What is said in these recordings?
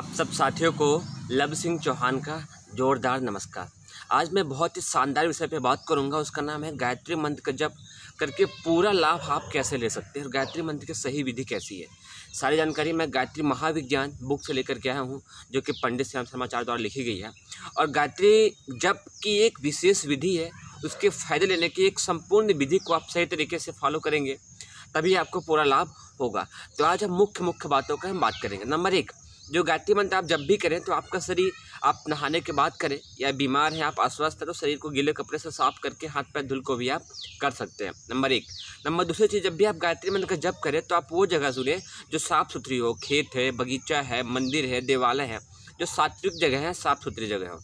आप सब साथियों को लव सिंह चौहान का जोरदार नमस्कार। आज मैं बहुत ही शानदार विषय पे बात करूंगा। उसका नाम है गायत्री मंत्र का जप करके पूरा लाभ आप कैसे ले सकते हैं और गायत्री मंत्र की सही विधि कैसी है। सारी जानकारी मैं गायत्री महाविज्ञान बुक से लेकर के आया हूँ, जो कि पंडित श्याम शर्माचार्य द्वारा लिखी गई है। और गायत्री जप की एक विशेष विधि है, उसके फ़ायदे लेने की एक संपूर्ण विधि को आप सही तरीके से फॉलो करेंगे तभी आपको पूरा लाभ होगा। तो आज हम मुख्य बातों का हम बात करेंगे। नंबर 1, जो गायत्री मंत्र आप जब भी करें तो आपका शरीर, आप नहाने के बाद करें या बीमार हैं, आप अस्वस्थ हैं, तो शरीर को गीले कपड़े से साफ करके हाथ पैर धुल को भी आप कर सकते हैं। नंबर 1। नंबर दूसरी चीज़, जब भी आप गायत्री मंत्र का जप करें तो आप वो जगह चुनें जो साफ़ सुथरी हो, खेत है, बगीचा है, मंदिर है, देवालय है, जो सात्विक जगह है, साफ़ सुथरी जगह हो।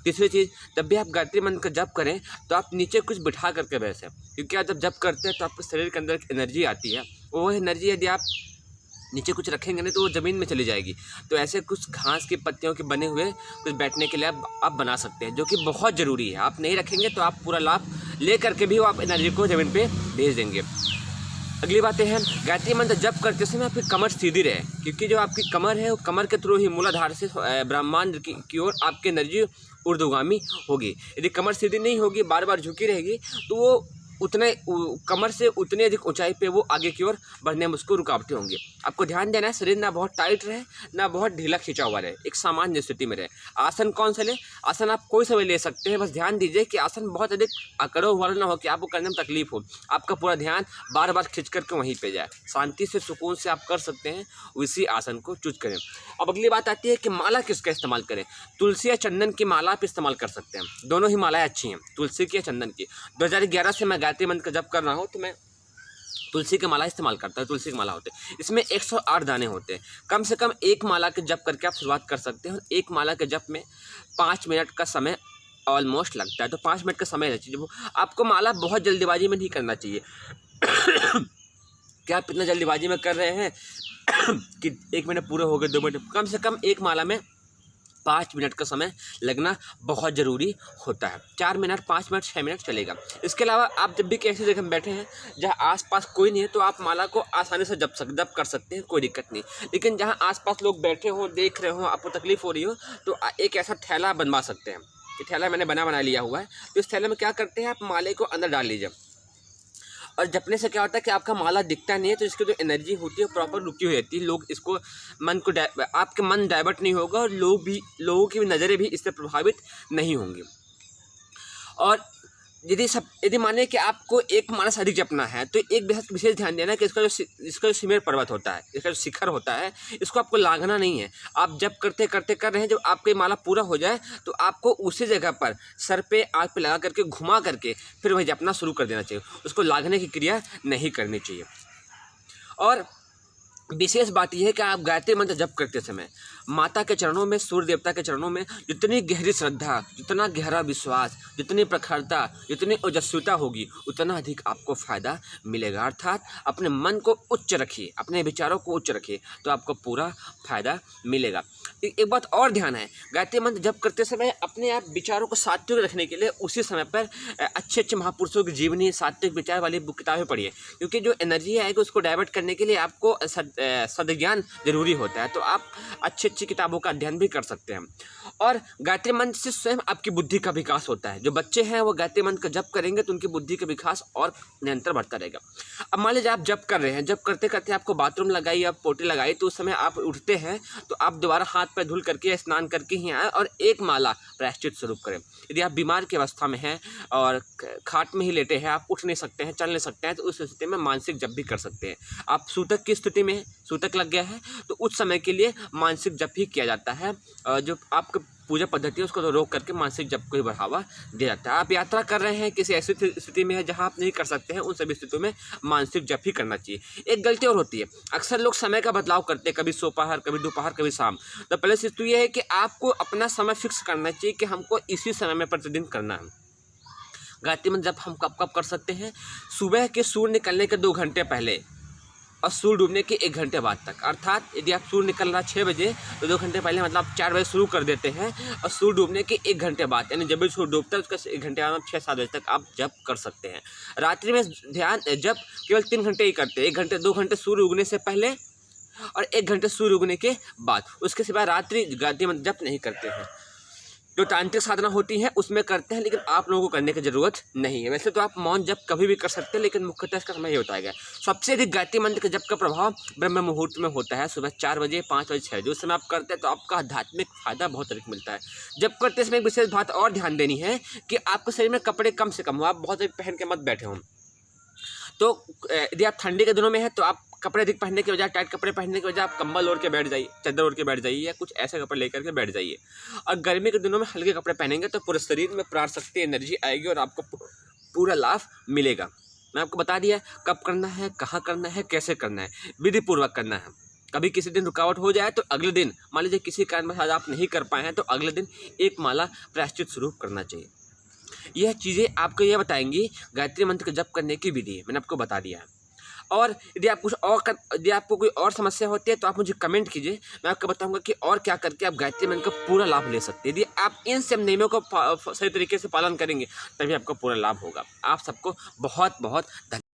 तीसरी चीज़, जब भी आप गायत्री मंत्र का जप करें तो आप नीचे कुछ बिठा करके बैठें, क्योंकि आप जब जप करते हैं तो आपके शरीर के अंदर एक एनर्जी आती है। वो एनर्जी यदि आप नीचे कुछ रखेंगे नहीं तो वो ज़मीन में चली जाएगी। तो ऐसे कुछ घास की पत्तियों के बने हुए कुछ बैठने के लिए आप बना सकते हैं, जो कि बहुत ज़रूरी है। आप नहीं रखेंगे तो आप पूरा लाभ ले करके भी वो आप एनर्जी को ज़मीन पे भेज देंगे। अगली बातें हैं, गायत्री मंत्र जप करते समय आपकी कमर सीधी रहे, क्योंकि जो आपकी कमर है वो कमर के थ्रू ही मूलाधार से ब्रह्मांड की ओर आपकी एनर्जी ऊर्ध्वगामी होगी। यदि कमर सीधी नहीं होगी, बार बार झुकी रहेगी, तो वो कमर से उतनी अधिक ऊंचाई पे वो आगे की ओर बढ़ने में उसको रुकावटें होंगी। आपको ध्यान देना है, शरीर ना बहुत टाइट रहे ना बहुत ढीला खिंचा हुआ रहे, एक सामान्य स्थिति में रहे। आसन कौन सा ले? आसन आप कोई सा भी ले सकते हैं, बस ध्यान दीजिए कि आसन बहुत अधिक अकड़ो हुआ ना हो कि आपको करने में तकलीफ हो। आपका पूरा ध्यान बार बार खिंच करके वहीं पे जाए। शांति से सुकून से आप कर सकते हैं, उसी आसन को चूज करें। अब अगली बात आती है कि माला किसका इस्तेमाल करें। तुलसी या चंदन की माला आप इस्तेमाल कर सकते हैं। दोनों ही मालाएं अच्छी हैं, तुलसी की या चंदन की। 2011 से मैं गायत्री मंत्र का जप कर रहा हूँ तो मैं तुलसी की माला इस्तेमाल करता हूँ। तुलसी की माला होते हैं, इसमें 108 दाने होते हैं। कम से कम एक माला के जप करके आप शुरुआत कर सकते हैं। एक माला के जप में 5 मिनट का समय ऑलमोस्ट लगता है, तो 5 मिनट का समय चाहिए। आपको माला बहुत जल्दीबाजी में नहीं करना चाहिए। क्या आप इतना जल्दीबाजी में कर रहे हैं कि 1 मिनट पूरे हो गए, 2 मिनट? कम से कम एक माला में 5 मिनट का समय लगना बहुत ज़रूरी होता है। 4 मिनट, 5 मिनट, 6 मिनट चलेगा। इसके अलावा आप जब भी ऐसी जगह में बैठे हैं जहाँ आसपास कोई नहीं है तो आप माला को आसानी से जप कर सकते हैं, कोई दिक्कत नहीं। लेकिन जहाँ आसपास लोग बैठे हों, देख रहे हों, आपको तकलीफ हो रही हो, तो एक ऐसा थैला बनवा सकते हैं। ये थैला मैंने बना लिया हुआ है। तो इस थैले में क्या करते हैं, आप माले को अंदर डाल लीजिए, और जपने से क्या होता है कि आपका माला दिखता नहीं है, तो इसकी जो एनर्जी होती है प्रॉपर रुकी हुई रहती है। लोग इसको आपके मन डाइवर्ट नहीं होगा और लोगों की नज़रें भी इससे प्रभावित नहीं होंगी। और यदि माने कि आपको एक माला से अधिक जपना है तो एक विशेष ध्यान देना कि इसका जो सिमेर पर्वत होता है, इसका जो शिखर होता है, इसको आपको लागना नहीं है। आप जप करते कर रहे हैं, जब आपकी माला पूरा हो जाए तो आपको उसी जगह पर सर पे, आँख पे लगा करके, घुमा करके फिर वही जपना शुरू कर देना चाहिए। उसको लागने की क्रिया नहीं करनी चाहिए। और विशेष बात यह है कि आप गायत्री मंत्र जप करते समय माता के चरणों में, सूर्य देवता के चरणों में जितनी गहरी श्रद्धा, जितना गहरा विश्वास, जितनी प्रखरता, जितनी ओजस्विता होगी, उतना अधिक आपको फ़ायदा मिलेगा। अर्थात अपने मन को उच्च रखिए, अपने विचारों को उच्च रखिए, तो आपको पूरा फ़ायदा मिलेगा। एक बात और ध्यान है, गायत्री मंत्र जप करते समय अपने आप विचारों को सात्विक रखने के लिए उसी समय पर अच्छे महापुरुषों की जीवनी, सात्विक विचार वाली बुक किताबें पढ़िए, क्योंकि जो एनर्जी आएगी उसको डाइवर्ट करने के लिए आपको सद्ज्ञान जरूरी होता है। तो आप अच्छी किताबों का अध्ययन भी कर सकते हैं। और गायत्री मंत्र से स्वयं आपकी बुद्धि का विकास होता है। जो बच्चे हैं वो गायत्री मंत्र का जप करेंगे तो उनकी बुद्धि का विकास और निरंतर बढ़ता रहेगा। अब मान लीजिए आप जप कर रहे हैं, जप करते करते आपको बाथरूम लगाई या पोटी लगाई, तो उस समय आप उठते हैं तो आप दोबारा हाथ पैर धुल करके या स्नान करके ही आए और एक माला प्रायश्चित स्वरूप करें। यदि आप बीमार की अवस्था में हैं और खाट में ही लेटे हैं, आप उठ नहीं सकते हैं, चल नहीं सकते हैं, तो उस स्थिति में मानसिक जप भी कर सकते हैं। आप सूतक की स्थिति में, सूतक लग गया है, तो उस समय के लिए मानसिक जप ही किया जाता है। जो आपकी पूजा पद्धति है उसको तो रोक करके मानसिक जप को ही बढ़ावा दिया जाता है। आप यात्रा कर रहे हैं, किसी ऐसी स्थिति में है जहां आप नहीं कर सकते हैं, उन सभी स्थितियों में मानसिक जप ही करना चाहिए। एक गलती और होती है, अक्सर लोग समय का बदलाव करते हैं, कभी दोपहर, कभी दोपहर, कभी शाम। तो पहले चीज़ तो ये है कि आपको अपना समय फिक्स करना चाहिए कि हमको इसी समय में प्रतिदिन करना है। गायत्री मंत्र जप हम कब कर सकते हैं? सुबह के सूर्य निकलने के 2 घंटे पहले और सूर्य डूबने के 1 घंटे बाद तक। अर्थात यदि आप सूर्य निकल रहा 6 बजे तो 2 घंटे पहले, मतलब आप 4 बजे शुरू कर देते हैं और सूर्य डूबने के 1 घंटे बाद, यानी जब भी सूर्य डूबता है उसका 1 घंटे बाद 6-7 बजे तक आप जप कर सकते हैं। रात्रि में ध्यान जप केवल 3 घंटे ही करते हैं, 1 घंटे 2 घंटे सूर्य उगने से पहले और 1 घंटे सूर्य उगने के बाद। उसके सिवाय रात्रि गायत्री मंत्र जप नहीं करते हैं। जो तांत्रिक साधना होती है उसमें करते हैं, लेकिन आप लोगों को करने की ज़रूरत नहीं है। वैसे तो आप मौन जप कभी भी कर सकते हैं, लेकिन मुख्यतः इसका समय ये होता है। सबसे अधिक गायत्री मंत्र के जप का प्रभाव ब्रह्म मुहूर्त में होता है, सुबह 4 बजे, 5 बजे, 6 बजे। उस समय आप करते हैं तो आपका आध्यात्मिक फायदा बहुत अधिक मिलता है। जब करते समय एक विशेष बात और ध्यान देनी है कि आपके शरीर में कपड़े कम से कम हो, आप बहुत अधिक पहन के मत बैठे हों। तो यदि आप ठंडी के दिनों में हैं तो आप कपड़े अधिक पहनने के बजाय, टाइट कपड़े पहनने के बजाय आप कंबल ओढ़ के बैठ जाइए, चादर ओढ़ के बैठ जाइए, या कुछ ऐसे कपड़े लेकर के बैठ जाइए। और गर्मी के दिनों में हल्के कपड़े पहनेंगे तो पूरे शरीर में प्राण शक्ति, एनर्जी आएगी और आपको पूरा लाभ मिलेगा। मैं आपको बता दिया कब करना है, कहाँ करना है, कैसे करना है, विधि पूर्वक करना है। कभी किसी दिन रुकावट हो जाए तो अगले दिन, मान लीजिए किसी कारणवश आज आप नहीं कर पाए हैं, तो अगले दिन 1 माला प्रायश्चित स्वरूप करना चाहिए। यह चीज़ें आपको यह बताएंगी गायत्री मंत्र का जप करने की विधि, मैंने आपको बता दिया है। और यदि आपको कोई और समस्या होती है तो आप मुझे कमेंट कीजिए, मैं आपको बताऊंगा कि और क्या करके आप गायत्री मंत्र का पूरा लाभ ले सकते हैं। यदि आप इन सब नियमों को सही तरीके से पालन करेंगे तभी आपको पूरा लाभ होगा। आप सबको बहुत बहुत धन्यवाद।